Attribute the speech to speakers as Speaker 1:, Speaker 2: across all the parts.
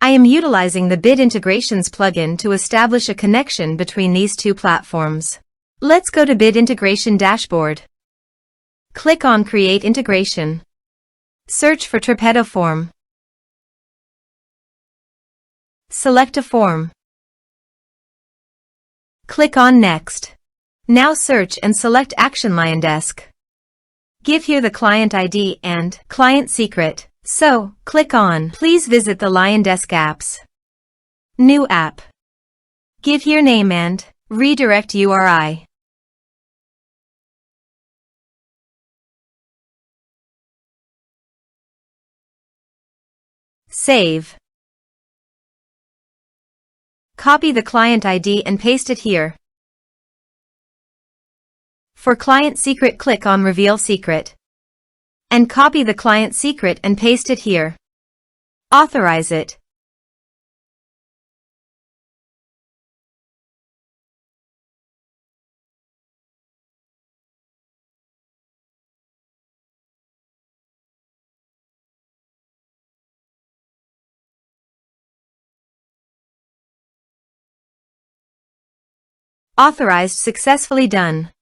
Speaker 1: I am utilizing the Bit Integrations plugin to establish a connection between these two platforms. Let's go to Bit Integration Dashboard. Click on Create Integration. Search for Tripetto Form. Select a form. Click on Next. Now search and select Action LionDesk. Give here the client ID and client secret. So, click on Please visit the LionDesk apps. New app. Give here name and redirect URI. Save. Copy the client ID and paste it here. For client secret, click on Reveal Secret. And copy the client secret and paste it here. Authorize it. Authorized, successfully done.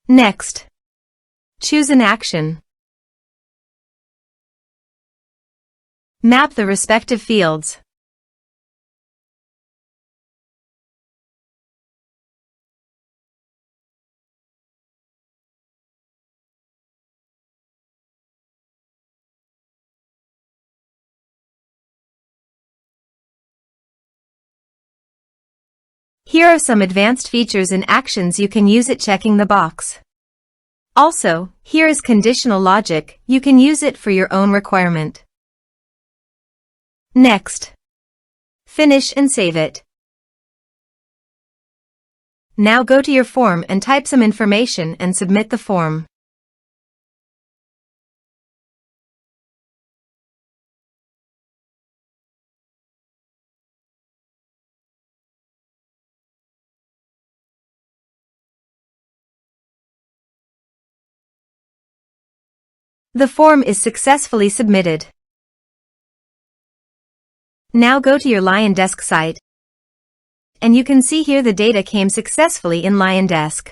Speaker 1: Next. Choose an action. Map the respective fields. Here are some advanced features and actions you can use it, checking the box. Also, here is conditional logic, you can use it for your own requirement. Next. Finish and save it. Now go to your form and type some information and submit the form. The form is successfully submitted. Now go to your LionDesk site, and you can see here the data came successfully in LionDesk.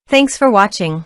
Speaker 1: Thanks for watching.